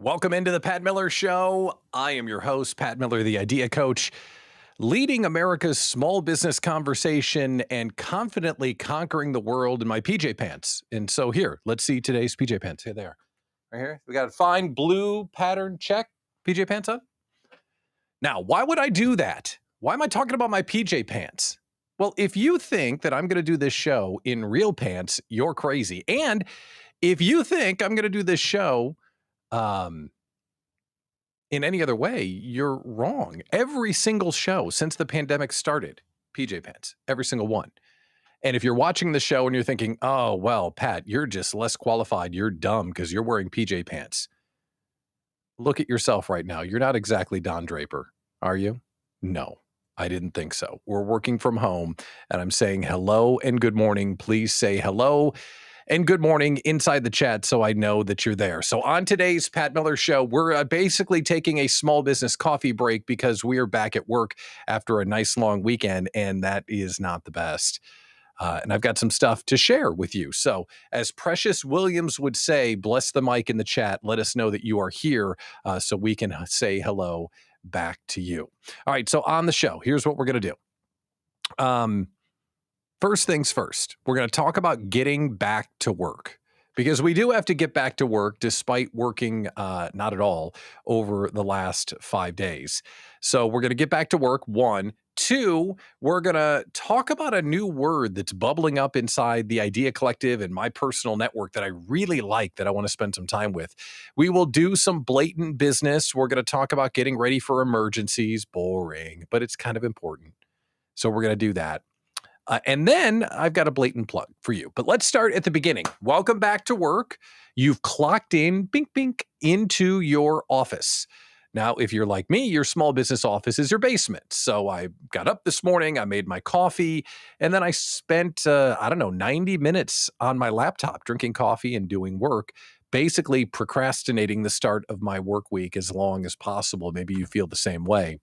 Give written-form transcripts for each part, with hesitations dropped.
Welcome into the Pat Miller Show. I am your host, Pat Miller, the Idea Coach, leading America's small business conversation and confidently conquering the world in my PJ pants. And so here, let's see today's PJ pants. Here they are. Right here. We got a fine blue pattern check PJ pants on. Now, why would I do that? Why am I talking about my PJ pants? Well, if you think that I'm going to do this show in real pants, you're crazy. And if you think I'm going to do this show in any other way, you're wrong. Every single show since the pandemic started, PJ pants, every single one. And if you're watching the show and you're thinking, oh, well, Pat, you're just less qualified. You're dumb because you're wearing PJ pants. Look at yourself right now. You're not exactly Don Draper, are you? No, I didn't think so. We're working from home and I'm saying hello and good morning. Please say hello and good morning inside the chat so I know that you're there. So on today's Pat Miller Show, we're basically taking a small business coffee break because we are back at work after a nice long weekend, and that is not the best. And I've got some stuff to share with you. So as Precious Williams would say, bless the mic in the chat. Let us know that you are here so we can say hello back to you. All right, so on the show, here's what we're going to do. First things first, we're going to talk about getting back to work because we do have to get back to work despite working not at all over the last 5 days. So we're going to get back to work, one. Two, we're going to talk about a new word that's bubbling up inside the Idea Collective and my personal network that I really like, that I want to spend some time with. We will do some blatant business. We're going to talk about getting ready for emergencies. Boring, but it's kind of important. So we're going to do that. And then I've got a blatant plug for you. But let's start at the beginning. Welcome back to work. You've clocked in, bink, bink, into your office. Now, if you're like me, your small business office is your basement. So I got up this morning, I made my coffee, and then I spent, 90 minutes on my laptop drinking coffee and doing work, basically procrastinating the start of my work week as long as possible. Maybe you feel the same way.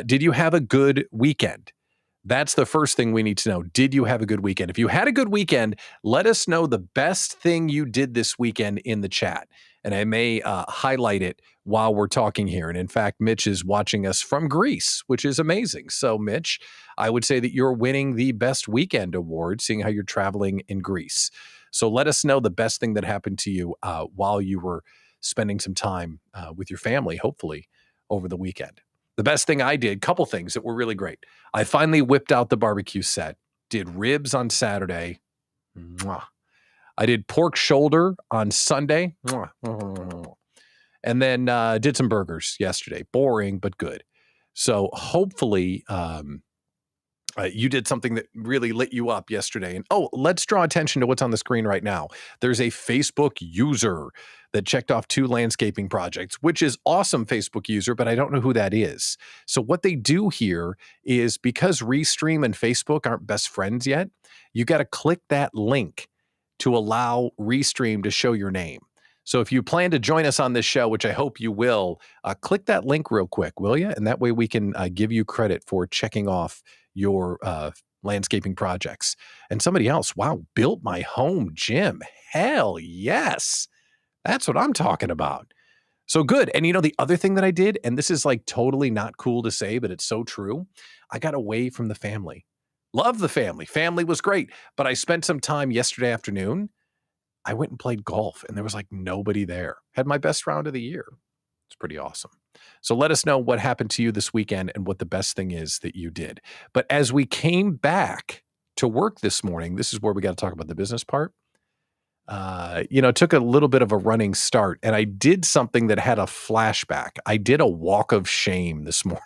Did you have a good weekend? That's the first thing we need to know. Did you have a good weekend? If you had a good weekend, let us know the best thing you did this weekend in the chat. And I may highlight it while we're talking here. And in fact, Mitch is watching us from Greece, which is amazing. So Mitch, I would say that you're winning the best weekend award, seeing how you're traveling in Greece. So let us know the best thing that happened to you while you were spending some time with your family, hopefully, over the weekend. The best thing I did, couple things that were really great. I finally whipped out the barbecue set, did ribs on Saturday. Mwah. I did pork shoulder on Sunday. Mwah. And then did some burgers yesterday. Boring, but good. So hopefully you did something that really lit you up yesterday. And let's draw attention to what's on the screen right now. There's a Facebook user that checked off 2 landscaping projects, which is awesome, Facebook user, but I don't know who that is. So what they do here is, because Restream and Facebook aren't best friends yet, you got to click that link to allow Restream to show your name. So if you plan to join us on this show, which I hope you will, click that link real quick, will you? And that way we can give you credit for checking off your landscaping projects. And somebody else, wow, built my home gym. Hell yes. That's what I'm talking about. So good. And the other thing that I did, and this is like totally not cool to say, but it's so true. I got away from the family. Love the family. Family was great. But I spent some time yesterday afternoon. I went and played golf and there was like nobody there. Had my best round of the year. It's pretty awesome. So let us know what happened to you this weekend and what the best thing is that you did. But as we came back to work this morning, this is where we got to talk about the business part. It took a little bit of a running start, and I did something that had a flashback. I did a walk of shame this morning.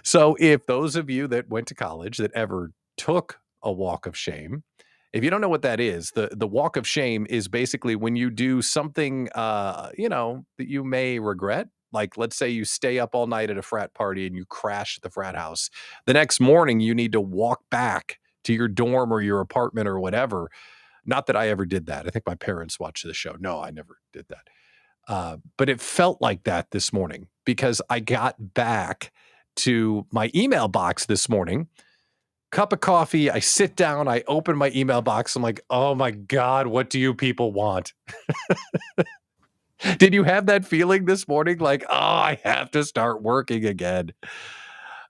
So if those of you that went to college that ever took a walk of shame, if you don't know what that is, the walk of shame is basically when you do something, that you may regret. Like, let's say you stay up all night at a frat party and you crash at the frat house. The next morning, you need to walk back to your dorm or your apartment or whatever. Not that I ever did that. I think my parents watched the show. No, I never did that. But it felt like that this morning because I got back to my email box this morning. Cup of coffee. I sit down. I open my email box. I'm like, oh my God, what do you people want? Did you have that feeling this morning? Like, oh, I have to start working again.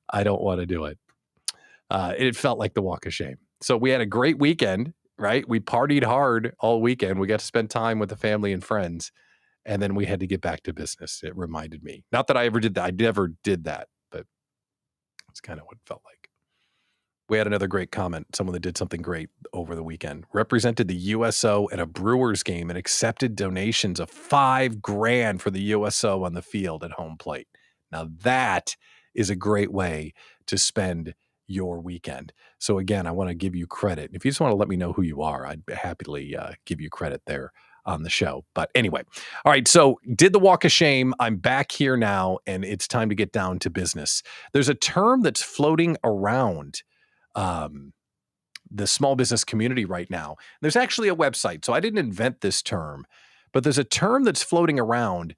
I don't want to do it. It felt like the walk of shame. So we had a great weekend, right? We partied hard all weekend. We got to spend time with the family and friends. And then we had to get back to business. It reminded me. Not that I ever did that. I never did that, but it's kind of what it felt like. We had another great comment. Someone that did something great over the weekend. Represented the USO at a Brewers game and accepted donations of $5,000 for the USO on the field at home plate. Now that is a great way to spend your weekend. So again, I want to give you credit. If you just want to let me know who you are, I'd happily give you credit there on the show. But anyway, all right. So did the walk of shame. I'm back here now, and it's time to get down to business. There's a term that's floating around the small business community right now. There's actually a website. So I didn't invent this term, but there's a term that's floating around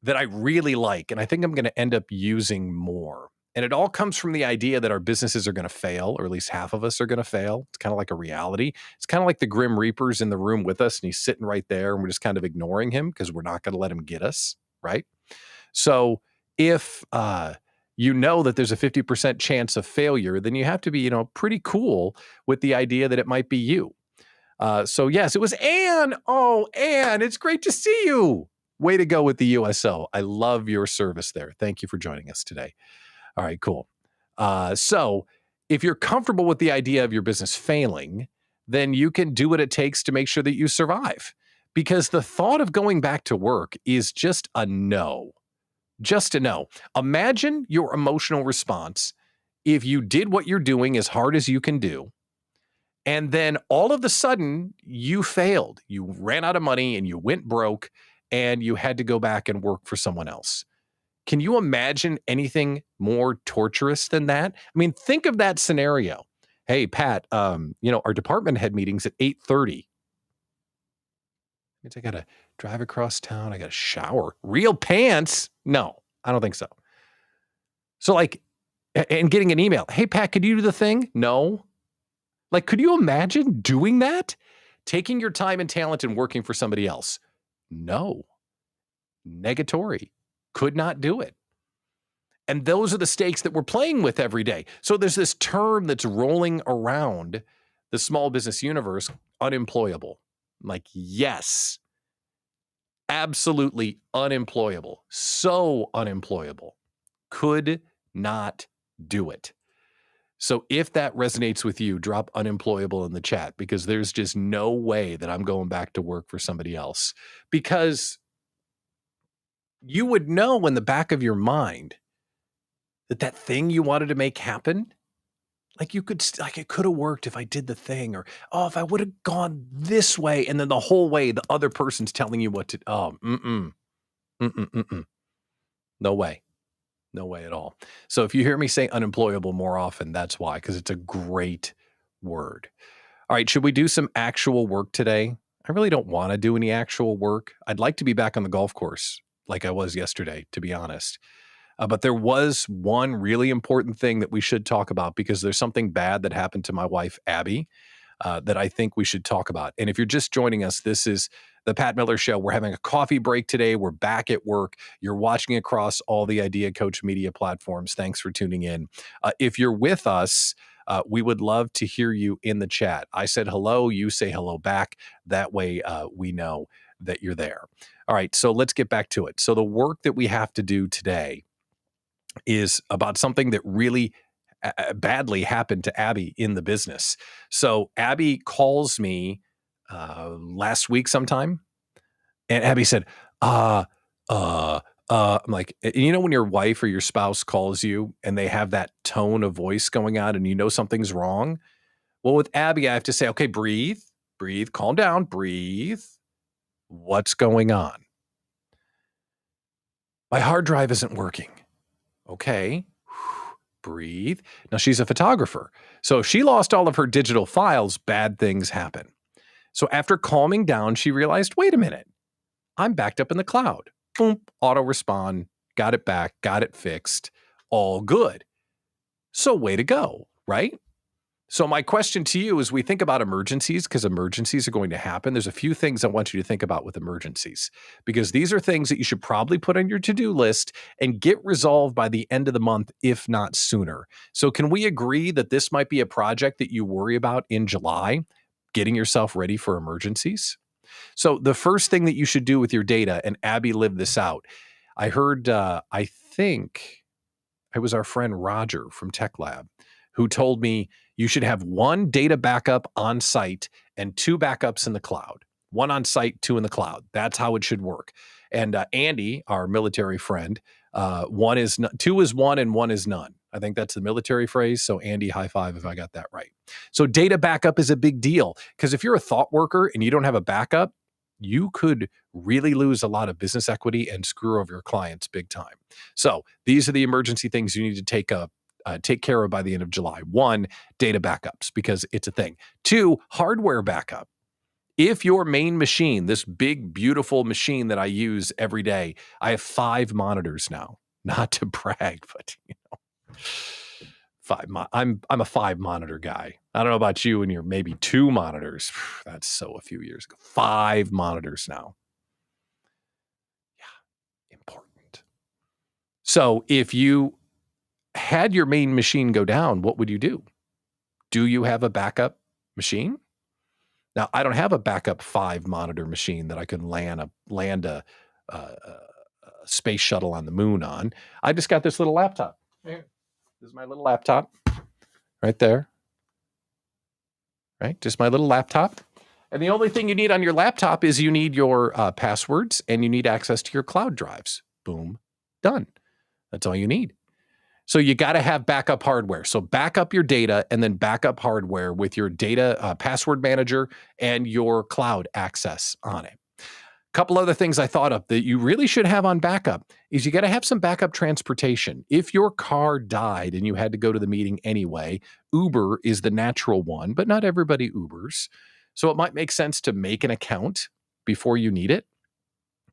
that I really like, and I think I'm going to end up using more. And it all comes from the idea that our businesses are going to fail, or at least half of us are going to fail. It's kind of like a reality. It's kind of like the Grim Reaper's in the room with us, and he's sitting right there, and we're just kind of ignoring him because we're not going to let him get us, right? So if you know that there's a 50% chance of failure, then you have to be, pretty cool with the idea that it might be you. So yes, it was Anne. Oh, Anne, it's great to see you. Way to go with the USO. I love your service there. Thank you for joining us today. All right, cool. So if you're comfortable with the idea of your business failing, then you can do what it takes to make sure that you survive. Because the thought of going back to work is just a no. Just a no. Imagine your emotional response if you did what you're doing as hard as you can do, and then all of a sudden you failed. You ran out of money and you went broke and you had to go back and work for someone else. Can you imagine anything more torturous than that? I mean, think of that scenario. Hey, Pat, our department head meeting's at 8:30. Means I got to drive across town. I got to shower. Real pants? No, I don't think so. So and getting an email. Hey, Pat, could you do the thing? No. Could you imagine doing that? Taking your time and talent and working for somebody else? No. Negatory. Could not do it. And those are the stakes that we're playing with every day. So there's this term that's rolling around the small business universe, unemployable. Yes, absolutely unemployable. So unemployable. Could not do it. So if that resonates with you, drop unemployable in the chat, because there's just no way that I'm going back to work for somebody else, because you would know in the back of your mind that thing you wanted to make happen, it could have worked if I did the thing, or, oh, if I would have gone this way, and then the whole way the other person's telling you what to, no way. No way at all. So if you hear me say unemployable more often, that's why, because it's a great word. All right, should we do some actual work today? I really don't want to do any actual work. I'd like to be back on the golf course like I was yesterday, to be honest. But there was one really important thing that we should talk about, because there's something bad that happened to my wife, Abby, that I think we should talk about. And if you're just joining us, this is the Pat Miller Show. We're having a coffee break today. We're back at work. You're watching across all the Idea Coach media platforms. Thanks for tuning in. If you're with us, we would love to hear you in the chat. I said hello. You say hello back. That way we know that you're there. All right, so let's get back to it. So the work that we have to do today is about something that really badly happened to Abby in the business. So Abby calls me last week sometime, and Abby said, I'm like, when your wife or your spouse calls you and they have that tone of voice going on and you know something's wrong? Well, with Abby, I have to say, okay, breathe, calm down, breathe. What's going on? My hard drive isn't working. Okay, breathe. Now, she's a photographer, so if she lost all of her digital files, bad things happen. So after calming down, she realized, wait a minute, I'm backed up in the cloud. Boom, auto respond, got it back, got it fixed, all good. So way to go, right? So my question to you as we think about emergencies, because emergencies are going to happen, there's a few things I want you to think about with emergencies, because these are things that you should probably put on your to-do list and get resolved by the end of the month, if not sooner. So can we agree that this might be a project that you worry about in July, getting yourself ready for emergencies? So the first thing that you should do with your data, and Abby lived this out. I heard, I think it was our friend Roger from Tech Lab who told me you should have one data backup on site and two backups in the cloud. One on site, two in the cloud. That's how it should work. And Andy, our military friend, two is one and one is none. I think that's the military phrase. So Andy, high five if I got that right. So data backup is a big deal because if you're a thought worker and you don't have a backup, you could really lose a lot of business equity and screw over your clients big time. So these are the emergency things you need to take care of by the end of July. 1, data backups, because it's a thing. 2, hardware backup. If your main machine, this big, beautiful machine that I use every day, I have 5 monitors now. Not to brag, but I'm a 5 monitor guy. I don't know about you and your maybe 2 monitors. That's so a few years ago. 5 monitors now. Yeah, important. So if you had your main machine go down, what would you do? Do you have a backup machine? Now, I don't have a backup 5 monitor machine that I could land a space shuttle on the moon on. I just got this little laptop. Here. This is my little laptop right there. Right? Just my little laptop. And the only thing you need on your laptop is you need your passwords and you need access to your cloud drives. Boom. Done. That's all you need. So you got to have backup hardware. So back up your data and then backup hardware with your data password manager and your cloud access on it. A couple other things I thought of that you really should have on backup is you got to have some backup transportation. If your car died and you had to go to the meeting anyway, Uber is the natural one, but not everybody Ubers. So it might make sense to make an account before you need it,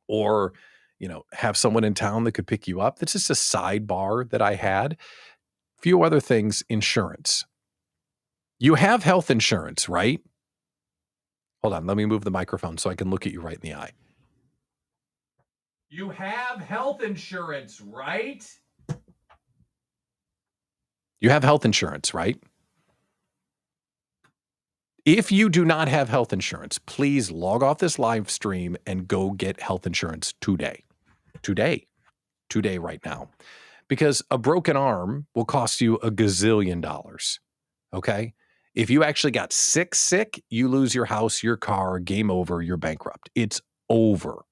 or have someone in town that could pick you up. That's just a sidebar that I had. A few other things. Insurance. You have health insurance, right? Hold on. Let me move the microphone so I can look at you right in the eye. You have health insurance, right? You have health insurance, right? If you do not have health insurance, please log off this live stream and go get health insurance today. Today, right now. Because a broken arm will cost you a gazillion dollars. Okay? If you actually got sick, you lose your house, your car, game over, you're bankrupt. It's over.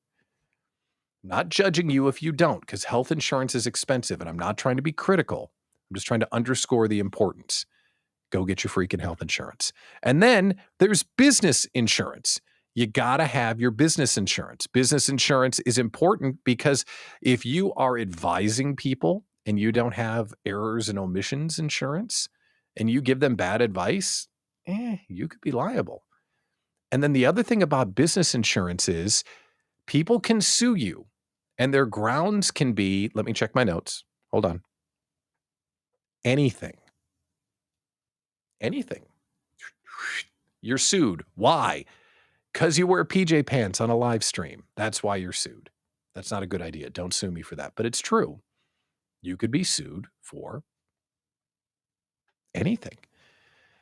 Not judging you if you don't, because health insurance is expensive, and I'm not trying to be critical. I'm just trying to underscore the importance. Go get your freaking health insurance. And then there's business insurance. You got to have your business insurance. Business insurance is important because if you are advising people and you don't have errors and omissions insurance and you give them bad advice, you could be liable. And then the other thing about business insurance is people can sue you, and their grounds can be, let me check my notes. Hold on. Anything. You're sued. Why? Because you wear PJ pants on a live stream. That's why you're sued. That's not a good idea. Don't sue me for that. But it's true. You could be sued for anything.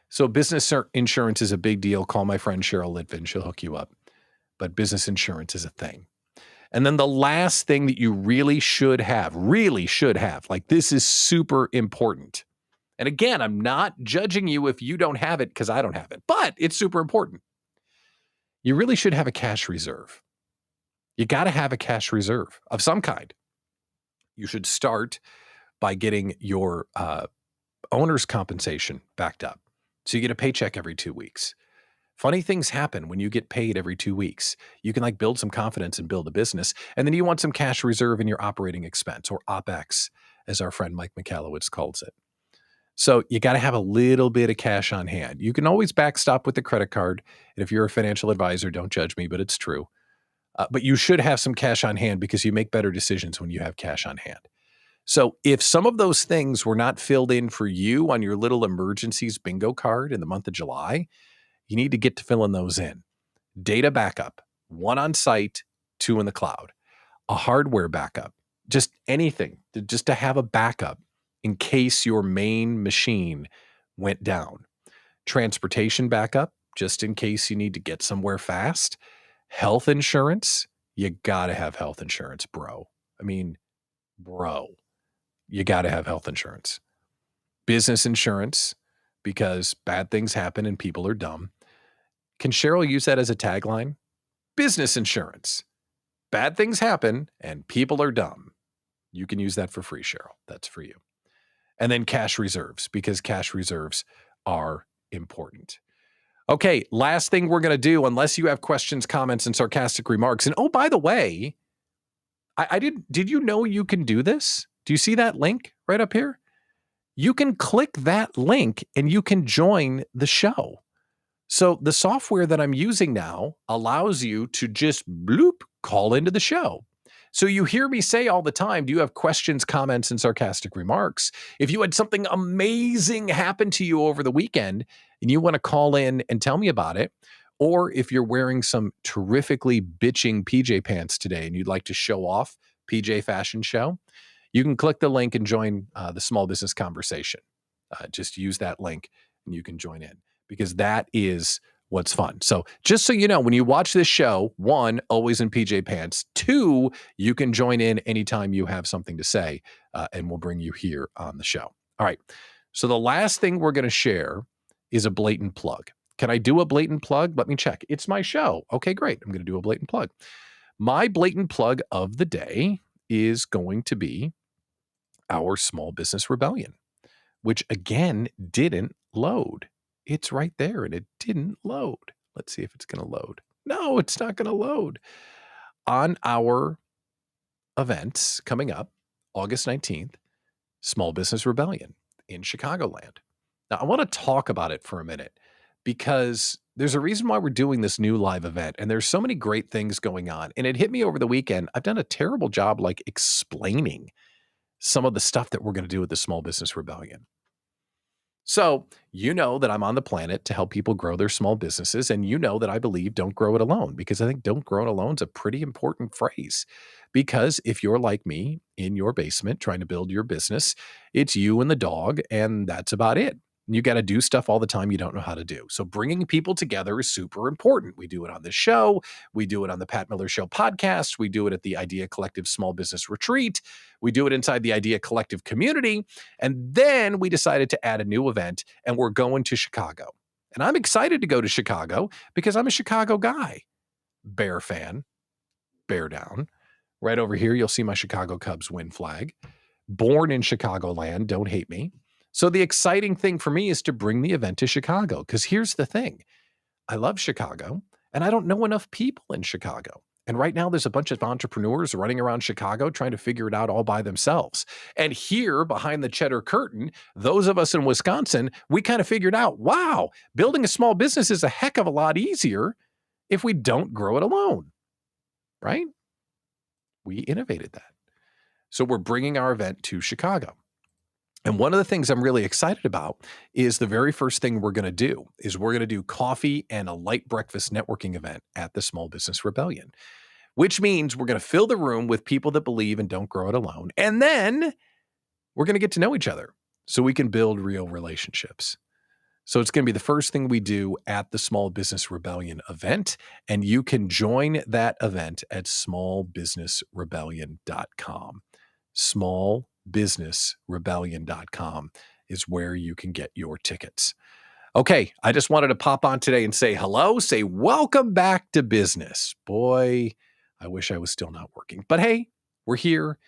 So business insurance is a big deal. Call my friend Cheryl Litvin. She'll hook you up. But business insurance is a thing. And then the last thing that you really should have, like this is super important. And again, I'm not judging you if you don't have it because I don't have it, but it's super important. You really should have a cash reserve. You got to have a cash reserve of some kind. You should start by getting your owner's compensation backed up. So you get a paycheck every 2 weeks. Funny things happen when you get paid every 2 weeks. You can build some confidence and build a business. And then you want some cash reserve in your operating expense, or OPEX, as our friend Mike Michalowicz calls it. So you got to have a little bit of cash on hand. You can always backstop with the credit card. And if you're a financial advisor, don't judge me, but it's true. But you should have some cash on hand because you make better decisions when you have cash on hand. So if some of those things were not filled in for you on your little emergencies bingo card in the month of July, you need to get to filling those in. Data backup, 1 on site, 2 in the cloud. A hardware backup, just anything, just to have a backup in case your main machine went down. Transportation backup, just in case you need to get somewhere fast. Health insurance, you got to have health insurance, bro. I mean, bro, you got to have health insurance. Business insurance, because bad things happen and people are dumb. Can Cheryl use that as a tagline? Business insurance. Bad things happen and people are dumb. You can use that for free, Cheryl. That's for you. And then cash reserves, because cash reserves are important. Okay, last thing we're going to do, unless you have questions, comments, and sarcastic remarks. And oh, by the way, did you know you can do this? Do you see that link right up here? You can click that link and you can join the show. So the software that I'm using now allows you to just bloop, call into the show. So you hear me say all the time, do you have questions, comments, and sarcastic remarks? If you had something amazing happen to you over the weekend and you want to call in and tell me about it, or if you're wearing some terrifically bitching PJ pants today and you'd like to show off PJ Fashion Show, you can click the link and join the small business conversation. Just use that link and you can join in, because that is what's fun. So just so you know, when you watch this show, 1, always in PJ pants. 2, you can join in anytime you have something to say, and we'll bring you here on the show. All right. So the last thing we're going to share is a blatant plug. Can I do a blatant plug? Let me check. It's my show. Okay, great. I'm going to do a blatant plug. My blatant plug of the day is going to be our Small Business Rebellion, which again didn't load. It's right there and it didn't load. Let's see if it's going to load. No, it's not going to load. On our events coming up, August 19th, Small Business Rebellion in Chicagoland. Now, I want to talk about it for a minute, because there's a reason why we're doing this new live event, and there's so many great things going on. And it hit me over the weekend. I've done a terrible job explaining some of the stuff that we're going to do with the Small Business Rebellion. So you know that I'm on the planet to help people grow their small businesses. And you know that I believe don't grow it alone, because I think don't grow it alone is a pretty important phrase. Because if you're like me in your basement trying to build your business, it's you and the dog, and that's about it. You got to do stuff all the time you don't know how to do. So bringing people together is super important. We do it on this show. We do it on the Pat Miller Show podcast. We do it at the Idea Collective Small Business Retreat. We do it inside the Idea Collective community. And then we decided to add a new event, and we're going to Chicago. And I'm excited to go to Chicago because I'm a Chicago guy. Bear fan, bear down. Right over here, you'll see my Chicago Cubs win flag. Born in Chicagoland, don't hate me. So the exciting thing for me is to bring the event to Chicago, because here's the thing. I love Chicago, and I don't know enough people in Chicago. And right now there's a bunch of entrepreneurs running around Chicago trying to figure it out all by themselves. And here behind the cheddar curtain, those of us in Wisconsin, we kind of figured out, wow, building a small business is a heck of a lot easier if we don't grow it alone, right? We innovated that. So we're bringing our event to Chicago. And one of the things I'm really excited about is the very first thing we're going to do is we're going to do coffee and a light breakfast networking event at the Small Business Rebellion, which means we're going to fill the room with people that believe and don't grow it alone. And then we're going to get to know each other so we can build real relationships. So it's going to be the first thing we do at the Small Business Rebellion event. And you can join that event at smallbusinessrebellion.com. Smallbusinessrebellion.com is where you can get your tickets. Okay, I just wanted to pop on today and say hello, say welcome back to business. Boy, I wish I was still not working. But hey, we're here,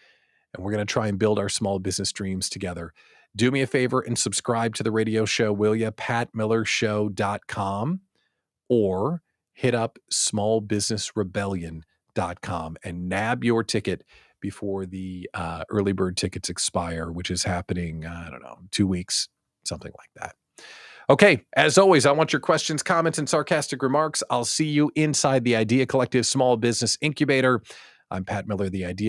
and we're going to try and build our small business dreams together. Do me a favor and subscribe to the radio show, will you? PatMillerShow.com, or hit up smallbusinessrebellion.com and nab your ticket before the early bird tickets expire, which is happening, 2 weeks, something like that. Okay, as always, I want your questions, comments, and sarcastic remarks. I'll see you inside the Idea Collective Small Business Incubator. I'm Pat Miller, the Idea